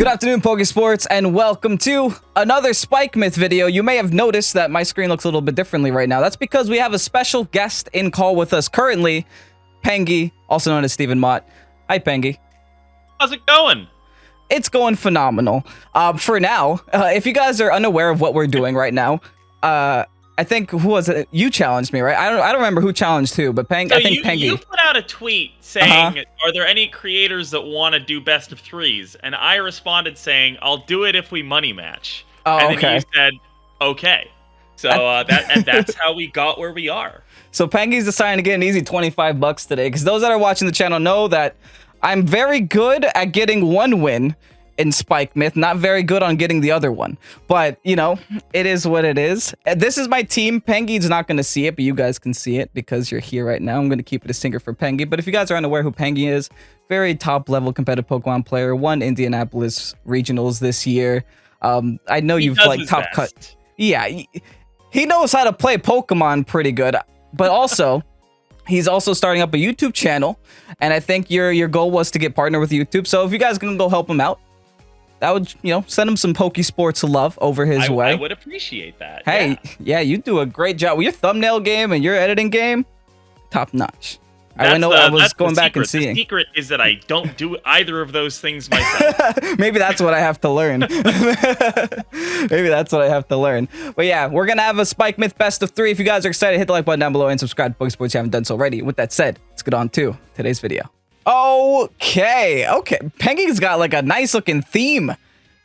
Good afternoon, Pokesports, and welcome to another SPIKEMUTH video. You may have noticed that my screen looks a little bit differently right now. That's because we have a special guest in call with us currently, Pengy, also known as Steven Mott. Hi, Pengy. How's it going? It's going phenomenal. For now, if you guys are unaware of what we're doing right now, I think, who was it? You challenged me, right? I don't remember who challenged who, but I think Pengy. You put out a tweet saying, are there any creators that want to do best of threes? And I responded saying, I'll do it if we money match. Oh, and okay. then you said, okay. So that's how we got where we are. So Pengy's deciding to get an easy 25 bucks today, because those that are watching the channel know that I'm very good at getting one win in SPIKEMUTH, not very good on getting the other one. But, you know, it is what it is. This is my team. Pengy's not going to see it, but you guys can see it because you're here right now. I'm going to keep it a secret for Pengy. But if you guys are unaware who Pengy is, very top-level competitive Pokemon player, won Indianapolis Regionals this year. I know you've, like, top cut. Yeah, he knows how to play Pokemon pretty good, but also... He's also starting up a YouTube channel, and I think your goal was to get partnered with YouTube. So if you guys can go help him out, that would, you know, send him some Pokesports love over his way. I would appreciate that. Hey, yeah, you do a great job. With your thumbnail game and your editing game, top notch. I was going back and seeing. The secret is that I don't do either of those things myself. Maybe that's what I have to learn. Maybe that's what I have to learn. But yeah, we're going to have a SPIKEMUTH best of 3. If you guys are excited, hit the like button down below and subscribe to Pokesports if you haven't done so already. With that said, let's get on to today's video. Okay. Pengy's got like a nice looking theme.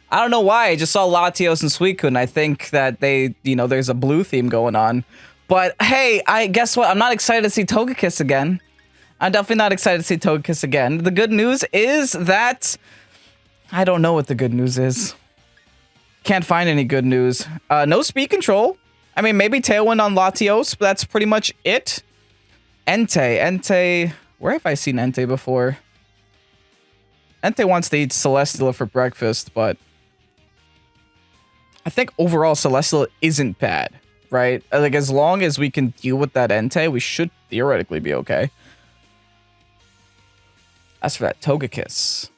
I don't know why. I just saw Latios and Suicune. I think that they, you know, there's a blue theme going on. But hey, guess what? I'm not excited to see Togekiss again. I'm definitely not excited to see Togekiss again. The good news is that... I don't know what the good news is. Can't find any good news. No speed control. I mean, maybe Tailwind on Latios, but that's pretty much it. Entei. Where have I seen Entei before? Entei wants to eat Celesteela for breakfast, but... I think overall Celesteela isn't bad, right? Like, as long as we can deal with that Entei, we should theoretically be okay. As for that Togekiss,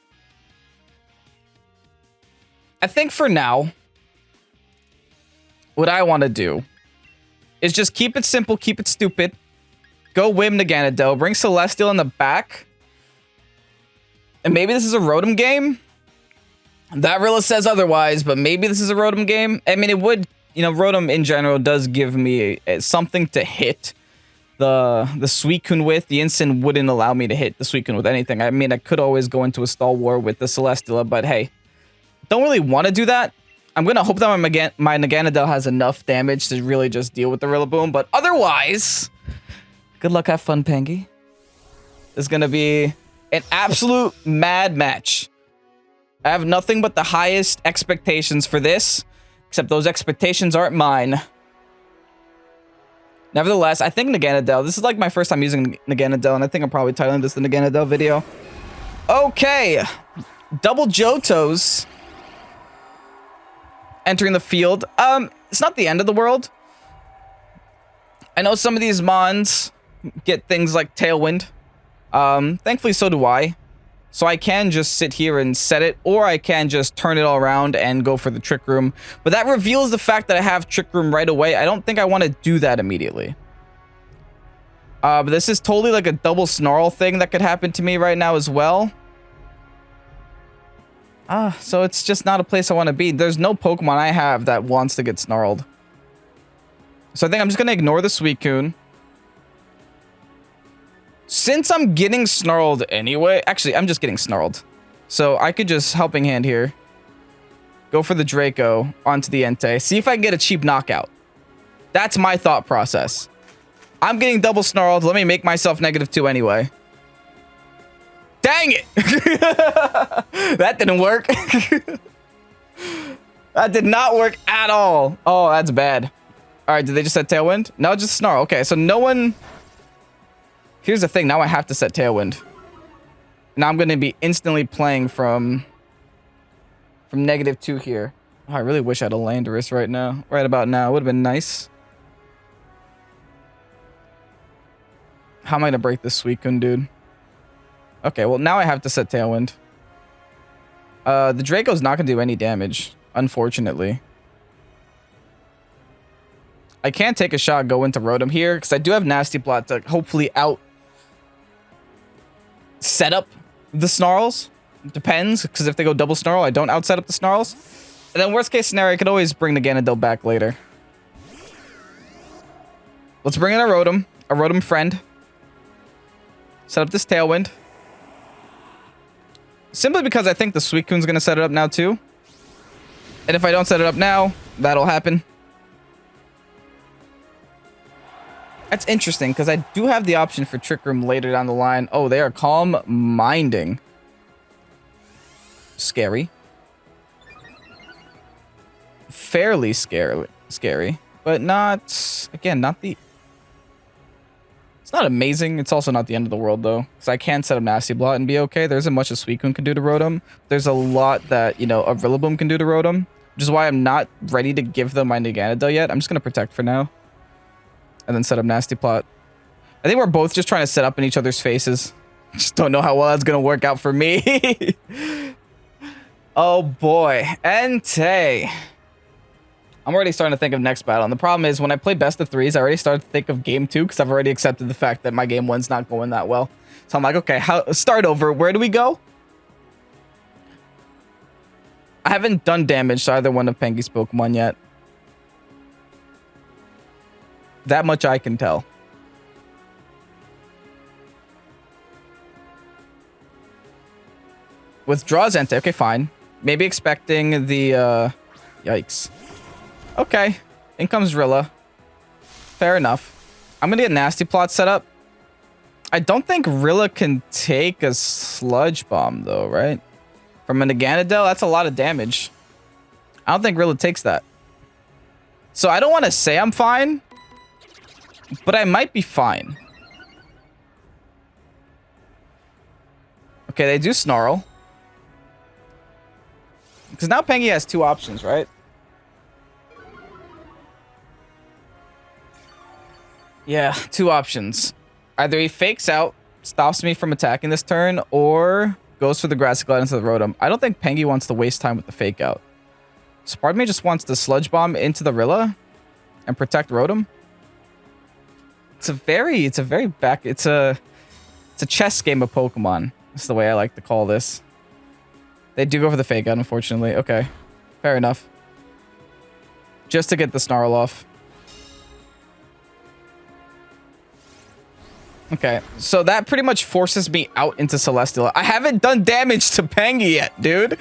I think for now, what I want to do is just keep it simple, keep it stupid. Go Whim Naganadel, bring Celesteela in the back. And maybe this is a Rotom game. That Rilla says otherwise, but maybe this is a Rotom game. I mean, it would, you know, Rotom in general does give me something to hit the Suicune with. The Instant wouldn't allow me to hit the Suicune with anything. I mean, I could always go into a stall war with the Celesteela, but hey, don't really want to do that. I'm going to hope that my Naganadel has enough damage to really just deal with the Rillaboom, but otherwise, good luck, have fun, Pengy. This is going to be an absolute mad match. I have nothing but the highest expectations for this, except those expectations aren't mine. Nevertheless, I think Naganadel, this is like my first time using Naganadel, and I think I'm probably titling this the Naganadel video. Okay, double Johtos entering the field. It's not the end of the world. I know some of these mons get things like Tailwind. Thankfully, so do I. So I can just sit here and set it, or I can just turn it all around and go for the Trick Room. But that reveals the fact that I have Trick Room right away. I don't think I want to do that immediately. But this is totally like a double Snarl thing that could happen to me right now as well. So it's just not a place I want to be. There's no Pokemon I have that wants to get snarled. So I think I'm just going to ignore the Suicune. Since I'm getting snarled anyway, actually, I'm just getting snarled. So I could just helping hand here. Go for the Draco onto the Entei. See if I can get a cheap knockout. That's my thought process. I'm getting double snarled. Let me make myself -2 anyway. Dang it! That didn't work. That did not work at all. Oh, that's bad. All right, did they just set Tailwind? No, just Snarl. Okay, so no one... Here's the thing. Now I have to set Tailwind. Now I'm going to be instantly playing from -2 here. Oh, I really wish I had a Landorus right now. Right about now. It would have been nice. How am I going to break this Suicune, dude? Okay, well, now I have to set Tailwind. The Draco's not gonna do any damage, unfortunately. I can take a shot, go into Rotom here, because I do have Nasty Plot to hopefully out set up the Snarls. Depends, because if they go double Snarl, I don't out set up the Snarls. And then worst case scenario, I could always bring the Naganadel back later. Let's bring in a Rotom friend. Set up this Tailwind. Simply because I think the Suicune's going to set it up now too. And if I don't set it up now, that'll happen. That's interesting, because I do have the option for Trick Room later down the line. Oh, they are Calm Minding. Scary. Fairly scary. But not... Again, not the... It's not amazing. It's also not the end of the world, though. Because I can set up Nasty Blot and be okay. There isn't much a Suicune can do to Rotom. There's a lot that, you know, a Rillaboom can do to Rotom. Which is why I'm not ready to give them my Naganadel yet. I'm just going to Protect for now. And then set up Nasty Plot. I think we're both just trying to set up in each other's faces. Just don't know how well that's going to work out for me. Oh, boy. Entei. I'm already starting to think of next battle. And the problem is, when I play best of threes, I already started to think of game 2 because I've already accepted the fact that my game 1's not going that well. So I'm like, okay, start over. Where do we go? I haven't done damage to either one of Pengy's Pokemon yet. That much I can tell. Withdraws Entei. Okay, fine. Maybe expecting the... Yikes. Okay. In comes Rilla. Fair enough. I'm going to get Nasty Plot set up. I don't think Rilla can take a Sludge Bomb, though, right? From a Naganadel, that's a lot of damage. I don't think Rilla takes that. So I don't want to say I'm fine. But I might be fine. Okay, they do Snarl. Because now Pengy has 2 options, right? Yeah, 2 options. Either he fakes out, stops me from attacking this turn, or goes for the Grassy Glide into the Rotom. I don't think Pengy wants to waste time with the fake out. So part of me just wants to Sludge Bomb into the Rilla and protect Rotom. It's a very it's a chess game of Pokemon. That's the way I like to call this. They do go for the fake out, unfortunately. Okay. Fair enough. Just to get the Snarl off. Okay. So that pretty much forces me out into Celesteela. I haven't done damage to Pengy yet, dude.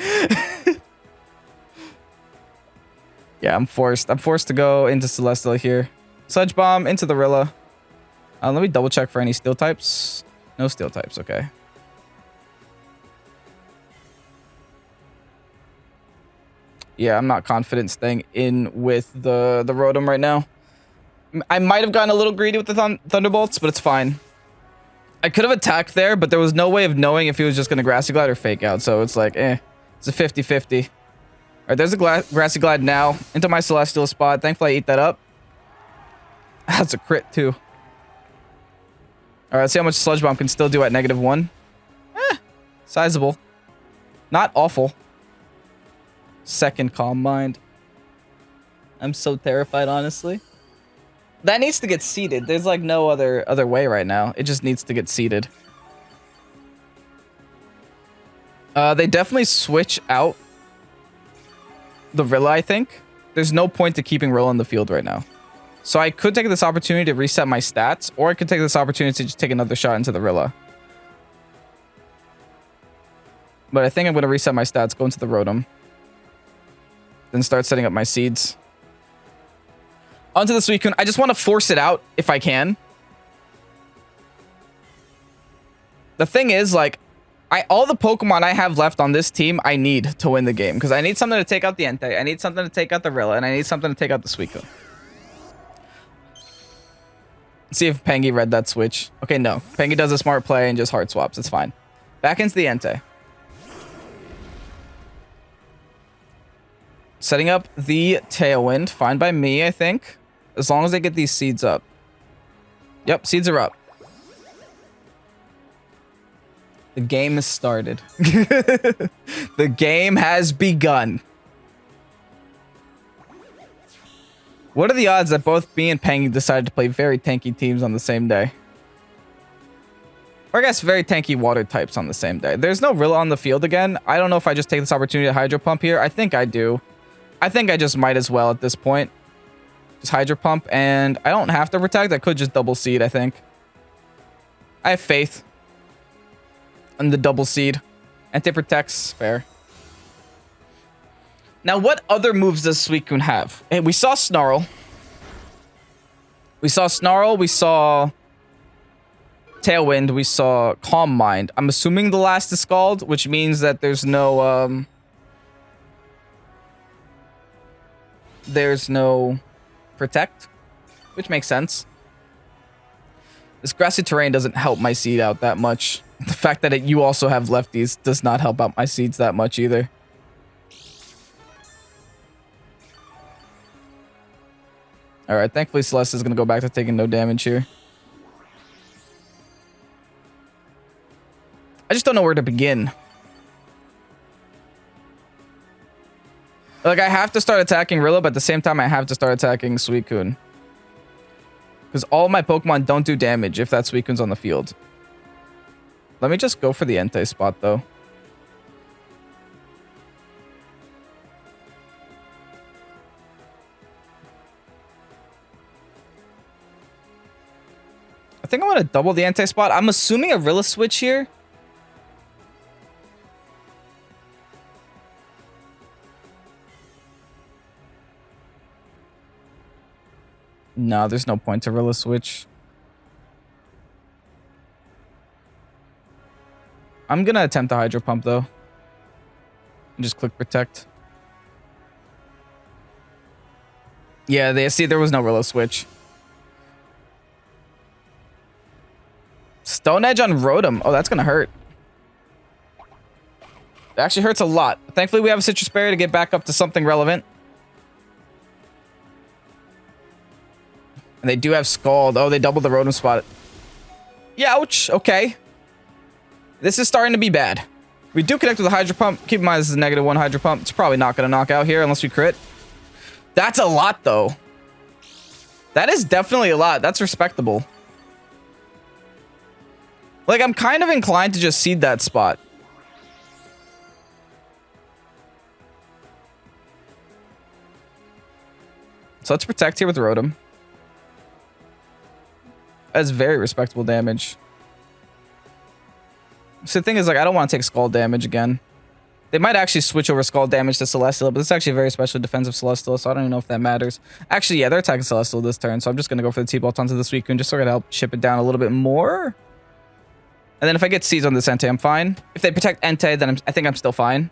Yeah, I'm forced. I'm forced to go into Celesteela here. Sludge Bomb into the Rilla. Let me double check for any steel types. No steel types, okay. Yeah, I'm not confident staying in with the Rotom right now. I might have gotten a little greedy with the Thunderbolts, but it's fine. I could have attacked there, but there was no way of knowing if he was just going to Grassy Glide or fake out. So it's like, it's a 50-50. All right, there's a Grassy Glide now into my Celestial spot. Thankfully, I eat that up. That's a crit, too. All right, let's see how much Sludge Bomb can still do at -1. Sizable. Not awful. Second Calm Mind. I'm so terrified, honestly. That needs to get seeded. There's like no other way right now. It just needs to get seeded. They definitely switch out the Rilla, I think. There's no point to keeping Rilla in the field right now. So I could take this opportunity to reset my stats, or I could take this opportunity to just take another shot into the Rilla. But I think I'm going to reset my stats, go into the Rotom. Then start setting up my seeds. Onto the Suicune. I just want to force it out if I can. The thing is, like, all the Pokemon I have left on this team, I need to win the game. Because I need something to take out the Entei, I need something to take out the Rilla, and I need something to take out the Suicune. Let's see if Pengy read that switch. Okay, no. Pengy does a smart play and just hard swaps. It's fine. Back into the Entei. Setting up the Tailwind. Fine by me, I think. As long as I get these seeds up. Yep, seeds are up. The game has started. The game has begun. What are the odds that both me and Pengy decided to play very tanky teams on the same day? Or I guess very tanky water types on the same day. There's no Rilla on the field again. I don't know if I just take this opportunity to Hydro Pump here. I think I do. I think I just might as well at this point. Just Hydro Pump, and I don't have to protect. I could just double seed, I think. I have faith in the double seed. Anti-protects, fair. Now, what other moves does Suicune have? Hey, we saw Snarl. We saw Tailwind. We saw Calm Mind. I'm assuming the last is Scald, which means that there's no Protect, which makes sense. This grassy terrain doesn't help my seed out that much. The fact that you also have lefties does not help out my seeds that much either. Alright, thankfully Celeste is going to go back to taking no damage here. I just don't know where to begin. Like, I have to start attacking Rilla, but at the same time, I have to start attacking Suicune. Because all my Pokemon don't do damage if that Suicune's on the field. Let me just go for the Entei spot, though. I think I'm going to double the Entei spot. I'm assuming a Rilla switch here. No, there's no point to Rilla switch. I'm gonna attempt the Hydro Pump though. And just click Protect. Yeah, there was no Rilla switch. Stone Edge on Rotom. Oh, that's gonna hurt. It actually hurts a lot. Thankfully, we have a Citrus Berry to get back up to something relevant. And they do have Scald. Oh, they doubled the Rotom spot. Youch. Okay. This is starting to be bad. We do connect with the Hydro Pump. Keep in mind this is a -1 Hydro Pump. It's probably not going to knock out here unless we crit. That's a lot, though. That is definitely a lot. That's respectable. Like, I'm kind of inclined to just seed that spot. So let's protect here with Rotom. That's very respectable damage. So the thing is, like, I don't want to take Scald damage again. They might actually switch over Scald damage to Celestial, but this is actually a very special defensive Celestial, so I don't even know if that matters. Actually, yeah, they're attacking Celestial this turn, so I'm just going to go for the T-Bolt onto the Suicune just so I can help chip it down a little bit more. And then if I get Seeds on this Entei, I'm fine. If they protect Entei, then I think I'm still fine.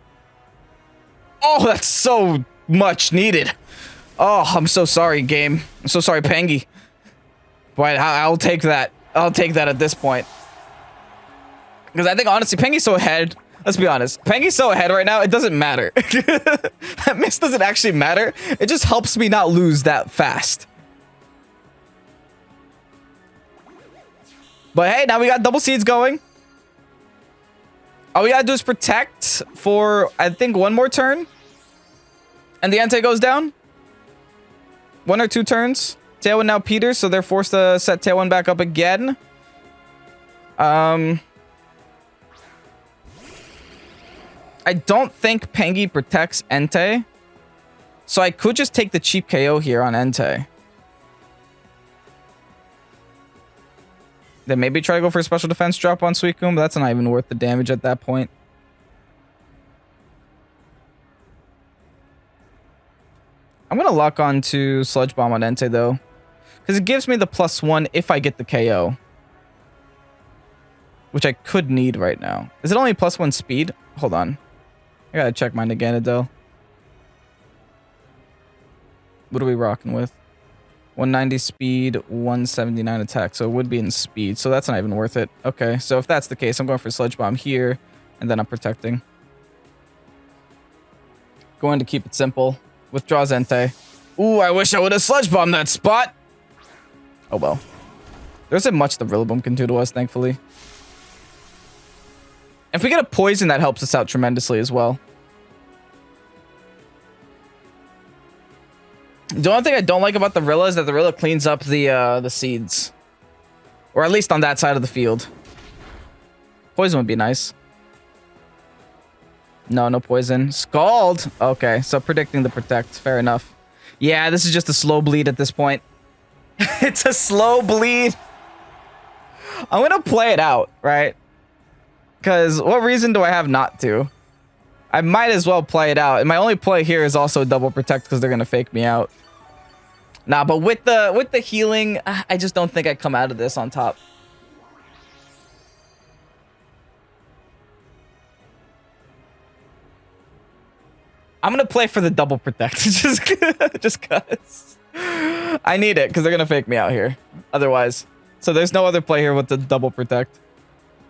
Oh, that's so much needed. Oh, I'm so sorry, game. I'm so sorry, Pengy. But I'll take that. I'll take that at this point. Because I think, honestly, Pengy's so ahead. Let's be honest. Pengy's so ahead right now, it doesn't matter. That miss doesn't actually matter. It just helps me not lose that fast. But hey, now we got double seeds going. All we gotta do is protect for, I think, one more turn. And the Entei goes down. 1 or 2 turns. Tailwind now Peters, so they're forced to set Tailwind back up again. I don't think Pengy protects Entei. So I could just take the cheap KO here on Entei. Then maybe try to go for a special defense drop on Suicune, but that's not even worth the damage at that point. I'm going to lock on to Sludge Bomb on Entei, though. Because it gives me the +1 if I get the KO. Which I could need right now. Is it only +1 speed? Hold on. I gotta check my Naganadel. What are we rocking with? 190 speed, 179 attack. So it would be in speed. So that's not even worth it. Okay, so if that's the case, I'm going for Sludge Bomb here. And then I'm protecting. Going to keep it simple. Withdraws Entei. Ooh, I wish I would have Sludge Bombed that spot. Oh well. There isn't much the Rillaboom can do to us, thankfully. If we get a poison, that helps us out tremendously as well. The only thing I don't like about the Rilla is that the Rilla cleans up the seeds. Or at least on that side of the field. Poison would be nice. No, no poison. Scald! Okay, so predicting the protect. Fair enough. Yeah, this is just a slow bleed at this point. It's a slow bleed. I'm gonna play it out, right? Because what reason do I have not to? I might as well play it out. And my only play here is also double protect because they're gonna fake me out. Nah, but with the healing, I just don't think I come out of this on top. I'm gonna play for the double protect just cause I need it because they're gonna fake me out here otherwise. So there's no other play here with the double protect.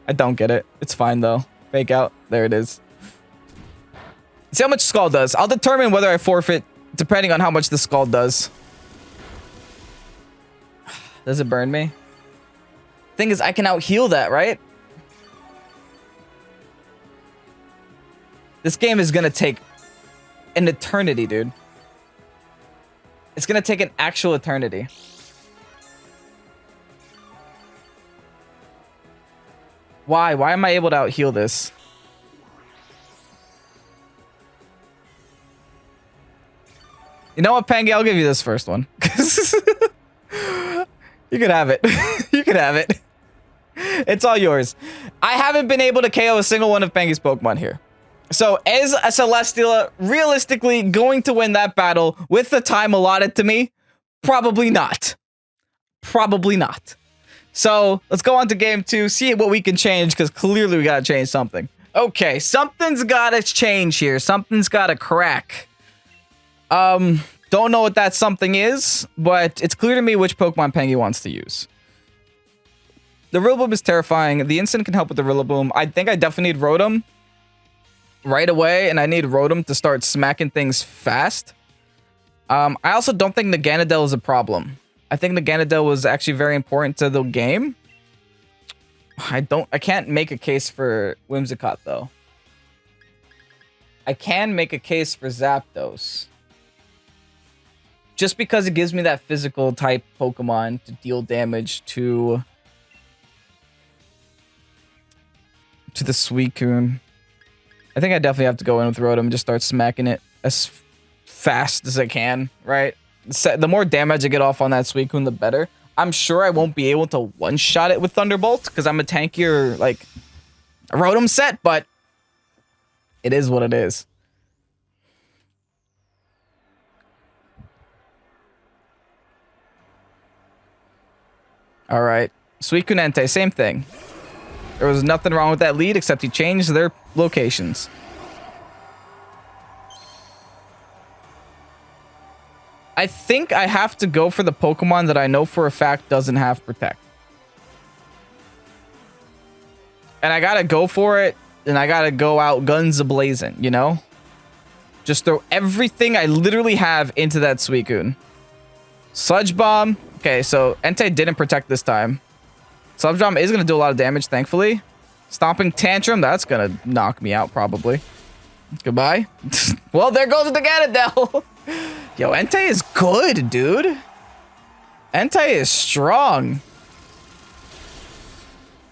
I don't get it. It's fine though. Fake out. There it is. See how much Scald does. I'll determine whether I forfeit depending on how much the Scald does. Does it burn me? Thing is, I can out heal that, right? This game is gonna take an eternity, dude. It's gonna take an actual eternity. Why? Why am I able to out heal this? You know what, Pengy? I'll give you this first one. You can have it. You can have it. It's all yours. I haven't been able to KO a single one of Pengy's Pokemon here. So is a Celesteela realistically going to win that battle with the time allotted to me? Probably not. Probably not. So let's go on to game 2, see what we can change, because clearly we gotta change something. Okay, something's gotta change here. Something's gotta crack. Don't know what that something is, but it's clear to me which Pokemon Pengy wants to use. The Rillaboom is terrifying. The Instant can help with the Rillaboom. I think I definitely need Rotom right away, and I need Rotom to start smacking things fast. I also don't think Naganadel is a problem. I think Naganadel was actually very important to the game. I can't make a case for Whimsicott though. I can make a case for Zapdos. Just because it gives me that physical type Pokemon to deal damage to the Suicune. I think I definitely have to go in with Rotom and just start smacking it as fast as I can, right? The more damage I get off on that Suicune, the better. I'm sure I won't be able to one-shot it with Thunderbolt because I'm a tankier, like, Rotom set, but it is what it is. All right. Suicune Entei, same thing. There was nothing wrong with that lead except he changed their locations. I think I have to go for the Pokemon that I know for a fact doesn't have Protect. And I gotta go for it, and I gotta go out guns a-blazing, you know? Just throw everything I literally have into that Suicune. Sludge Bomb. Okay, so Entei didn't Protect this time. Sludge Bomb is gonna do a lot of damage, thankfully. Stomping Tantrum, that's gonna knock me out, probably. Goodbye. Well, there goes the Naganadel. Yo, Entei is good, dude. Entei is strong.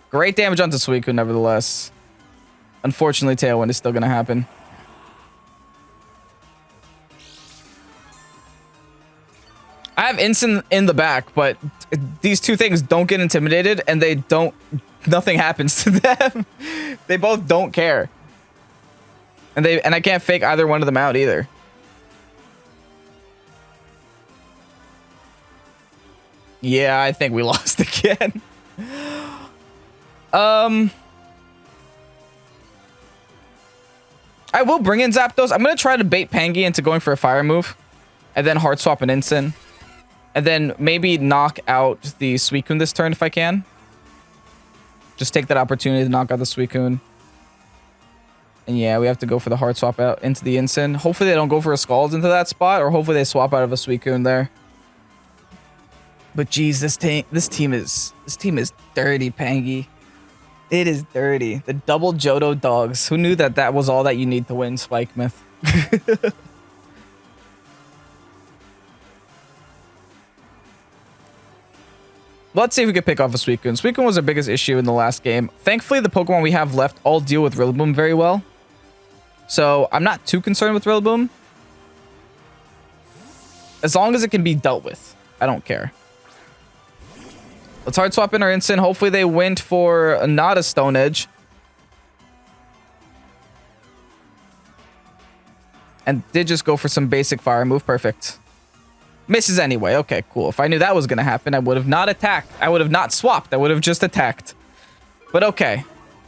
Great damage onto Suicune, nevertheless. Unfortunately, Tailwind is still gonna happen. I have Instant in the back, but these two things don't get intimidated, and they don't... Nothing happens to them. They both don't care. And I can't fake either one of them out either. Yeah, I think we lost again. I will bring in Zapdos. I'm going to try to bait Pengy into going for a fire move. And then hard swap an Instant. And then maybe knock out the Suicune this turn if I can. Just take that opportunity to knock out the Suicune. And yeah, we have to go for the hard swap out into the Instant. Hopefully they don't go for a Scald into that spot. Or hopefully they swap out of a Suicune there. But geez, this team is dirty, Pengy. It is dirty. The double Johto dogs. Who knew that that was all that you need to win SPIKEMUTH? Let's see if we can pick off a Suicune. Suicune was our biggest issue in the last game. Thankfully, the Pokemon we have left all deal with Rillaboom very well. So I'm not too concerned with Rillaboom. As long as it can be dealt with. I don't care. Let's hard swap in our instant. Hopefully they went for not a Stone Edge. And did just go for some basic fire move. Perfect. Misses anyway. Okay, cool. If I knew that was going to happen, I would have not attacked. I would have not swapped. I would have just attacked. But okay.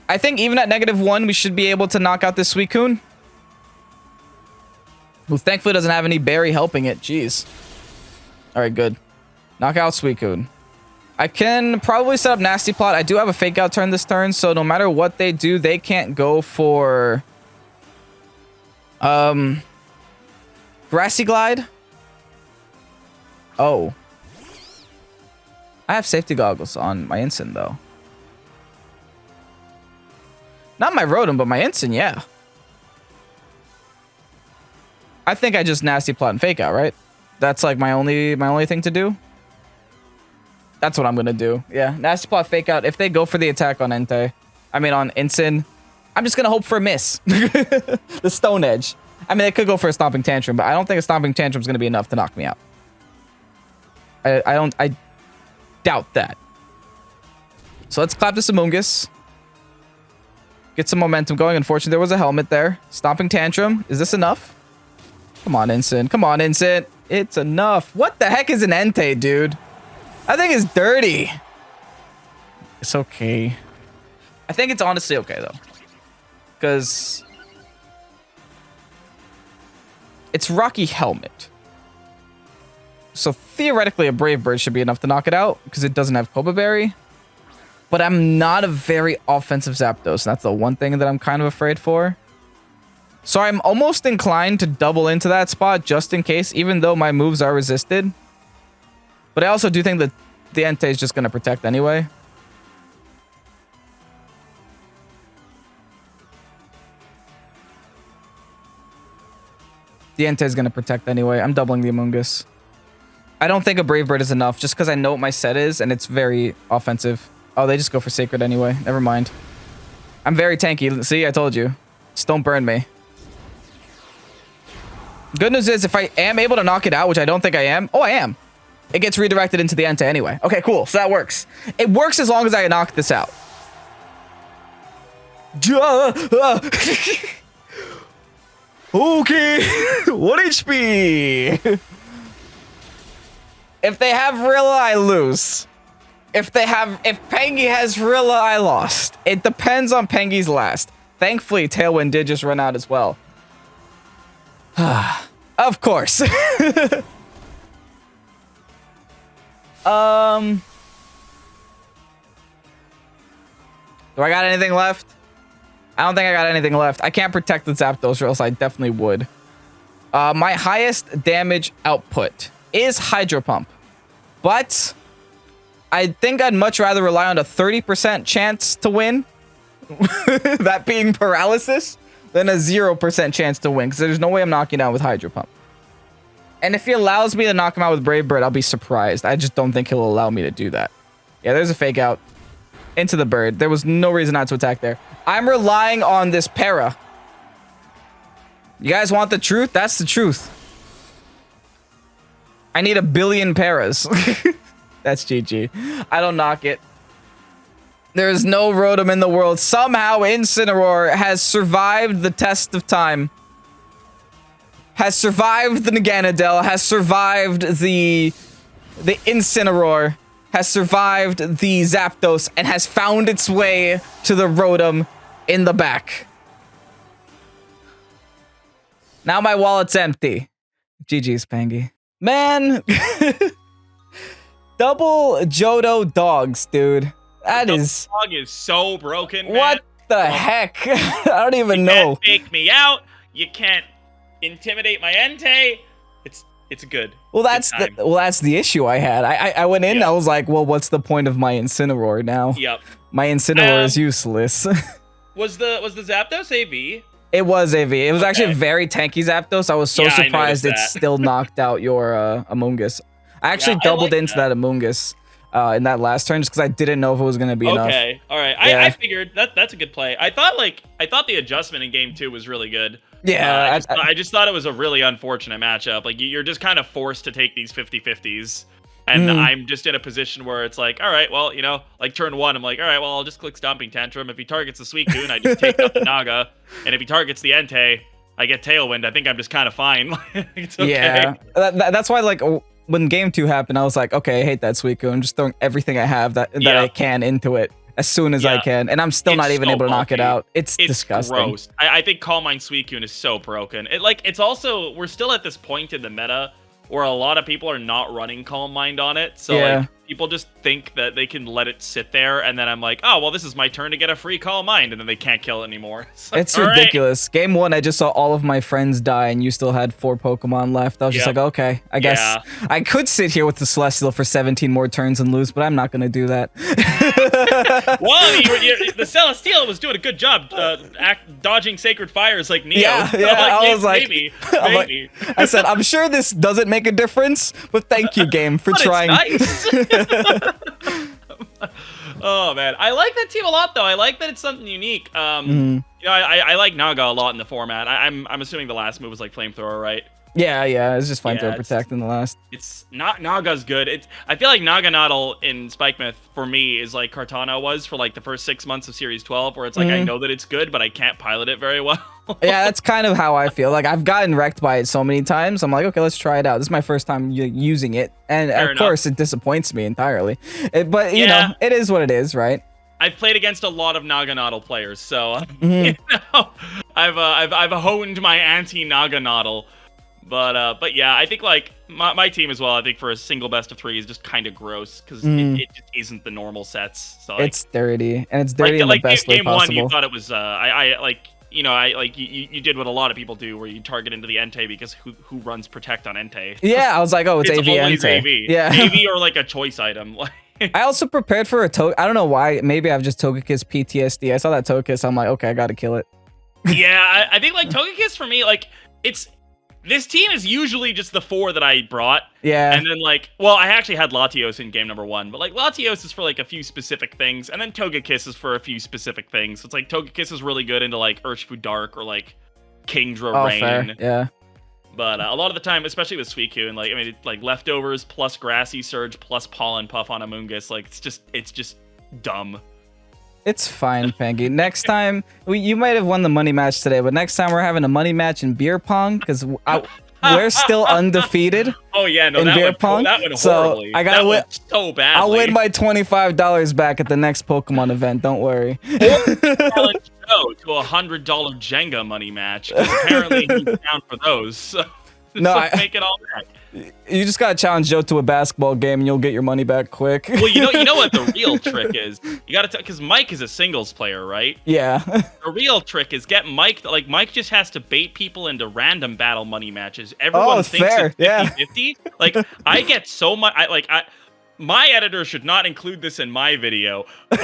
I think even at -1, we should be able to knock out this Suicune. Who thankfully doesn't have any berry helping it. Jeez. Alright, good. Knock out Suicune. I can probably set up Nasty Plot. I do have a Fake Out turn this turn, so no matter what they do, they can't go for... Grassy Glide? Oh. I have safety goggles on my Ensign, though. Not my Rotom, but my Ensign, yeah. I think I just Nasty Plot and Fake Out, right? That's like my only thing to do. That's what I'm gonna do. Yeah, Nasty Plot, Fake Out. If they go for the attack on Entei, I mean on Ensign, I'm just gonna hope for a miss. The Stone Edge. I mean, they could go for a Stomping Tantrum, but I don't think a Stomping Tantrum is gonna be enough to knock me out. I doubt that. So let's clap this Amoonguss. Get some momentum going. Unfortunately, there was a helmet there. Stomping Tantrum. Is this enough? Come on, Ensign. Come on, Ensign. It's enough. What the heck is an Entei, dude? I think it's dirty. It's okay. I think it's honestly okay, though. Because... it's Rocky Helmet. So theoretically, a Brave Bird should be enough to knock it out because it doesn't have Koba Berry. But I'm not a very offensive Zapdos, and that's the one thing that I'm kind of afraid for. So I'm almost inclined to double into that spot just in case, even though my moves are resisted. But I also do think that the Entei is just going to protect anyway. The Entei is going to protect anyway. I'm doubling the Amoonguss. I don't think a Brave Bird is enough just because I know what my set is and it's very offensive. Oh, they just go for Sacred anyway. Never mind. I'm very tanky. See, I told you. Just don't burn me. Good news is if I am able to knock it out, which I don't think I am. Oh, I am. It gets redirected into the Entei anyway. Okay, cool. So that works. It works as long as I knock this out. Okay. 1 HP. If they have Rilla, I lose. If Pengy has Rilla, I lost. It depends on Pengy's last. Thankfully, Tailwind did just run out as well. Of course. Do I got anything left? I don't think I got anything left. I can't protect the Zapdos or else I definitely would. My highest damage output is Hydro Pump. But I think I'd much rather rely on a 30% chance to win. That being paralysis. Than a 0% chance to win. Because there's no way I'm knocking out with Hydro Pump. And if he allows me to knock him out with Brave Bird, I'll be surprised. I just don't think he'll allow me to do that. Yeah, there's a Fake Out. Into the bird. There was no reason not to attack there. I'm relying on this para. You guys want the truth? That's the truth. I need 1 billion paras. That's GG. I don't knock it. There is no Rotom in the world. Somehow Incineroar has survived the test of time. Has survived the Naganadel. Has survived the Incineroar. Has survived the Zapdos. And has found its way to the Rotom in the back. Now my wallet's empty. GG's, Pengy. Man. Double Johto dogs, dude. That is... dog is so broken, man. What the heck? I don't even know. You can't fake me out. You can't intimidate my Entei. It's good. Well, that's the issue I had. I went in. Yep. I was like, well, what's the point of my Incineroar now? Yep. My Incineroar is useless. Was the Zapdos AV? It was AV. It was actually a very tanky Zapdos. I was so surprised it still knocked out your Amoonguss. I actually doubled into that Amoonguss in that last turn just because I didn't know if it was going to be enough. Okay, all right. I figured that's a good play. I thought the adjustment in game 2 was really good. Yeah. I just thought it was a really unfortunate matchup. Like, you're just kind of forced to take these 50-50s. And I'm just in a position where it's like, all right, well, you know, like turn 1, I'm like, all right, well, I'll just click Stomping Tantrum. If he targets the Suicune, I just take out the Naga. And if he targets the Entei, I get Tailwind. I think I'm just kind of fine. It's okay. Yeah, that's why, like, when game 2 happened, I was like, okay, I hate that Suicune. I'm just throwing everything I have that I can into it as soon as I can. And I'm still not even able to knock it out. It's disgusting. Gross. I think Calm Mind Suicune is so broken. It's also, we're still at this point in the meta where a lot of people are not running Calm Mind on it. So like, people just think that they can let it sit there, and then I'm like, oh, well, this is my turn to get a free Calm Mind, and then they can't kill it anymore. So, it's ridiculous. Right. Game 1, I just saw all of my friends die, and you still had 4 Pokemon left. I was just like, okay, I guess I could sit here with the Celestial for 17 more turns and lose, but I'm not going to do that. Well, the Celestial was doing a good job dodging Sacred Fires like Neo. Yeah, so, I was like, maybe. I said, I'm sure this doesn't make a difference, but thank you, game, for trying. It's nice. Oh man, I like that team a lot though. I like that it's something unique. You know, I like Naga a lot in the format. I'm assuming the last move was like Flamethrower, right? Yeah, it's just Flamethrower Protect in the last. It's not Naga's good. I feel like Naganadel in SPIKEMUTH for me is like Kartana was for like the first 6 months of Series 12, where it's like I know that it's good, but I can't pilot it very well. Yeah, that's kind of how I feel. Like, I've gotten wrecked by it so many times. I'm like, okay, let's try it out. This is my first time using it, and of course, it disappoints me entirely. But you know, it is what it is, right? I've played against a lot of Naganadel players, so you know, I've honed my anti-Naganadel. But yeah, I think like my team as well. I think for a single best of 3 is just kind of gross because it just isn't the normal sets. So like, it's dirty, and it's dirty in the best way possible. Game 1, you thought it was you did what a lot of people do, where you target into the Entei because who runs Protect on Entei? Yeah, I was like, oh, it's AV Entei. AV. Yeah, AV or like a choice item. I also prepared for a I don't know why. Maybe I've just Togekiss PTSD. I saw that Togekiss. I'm like, okay, I gotta kill it. Yeah, I think like Togekiss for me, like this team is usually just the 4 that I brought. Yeah. And then like, well, I actually had Latios in game number 1, but like Latios is for like a few specific things, and then Togekiss is for a few specific things. So it's like Togekiss is really good into like Urshifu Dark or like Kingdra Rain. Fair. Yeah. But a lot of the time, especially with Suicune, like I mean, like Leftovers plus Grassy Surge plus Pollen Puff on Amoonguss, like it's just dumb. It's fine, Pengy. Next time, you might have won the money match today, but next time we're having a money match in beer pong because we're still undefeated. Oh yeah, no, in that beer went pong. That went so horribly. I gotta win so badly. I'll win my $25 back at the next Pokemon event. Don't worry. Challenge Joe to a $100 Jenga money match. Apparently he's down for those. So make it all back. You just gotta challenge Joe to a basketball game, and you'll get your money back quick. Well, you know what the real trick is. You gotta because Mike is a singles player, right? Yeah. The real trick is get Mike. Like Mike just has to bait people into random battle money matches. Everyone thinks fair. it's 50-50. Like I get so much. My editor should not include this in my video, but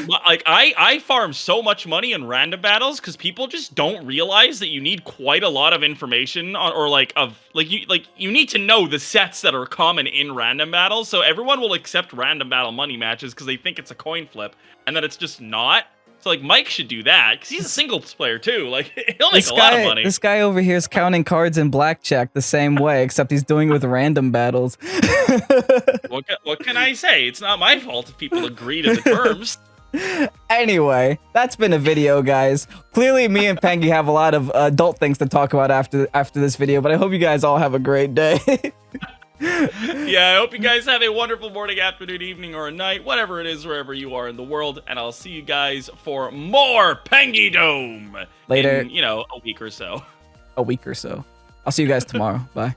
I farm so much money in random battles because people just don't realize that you need quite a lot of information you need to know the sets that are common in random battles. So everyone will accept random battle money matches because they think it's a coin flip, and then it's just not. So like Mike should do that because he's a singles player too. Like he'll make a lot of money. This guy over here is counting cards in blackjack the same way, except he's doing it with random battles. What can I say? It's not my fault if people agree to the terms. Anyway, that's been a video, guys. Clearly, me and Pengy have a lot of adult things to talk about after this video, but I hope you guys all have a great day. Yeah, I hope you guys have a wonderful morning, afternoon, evening, or a night, whatever it is, wherever you are in the world, and I'll see you guys for more Pengy Dome later. In, a week or so. A week or so. I'll see you guys tomorrow. Bye.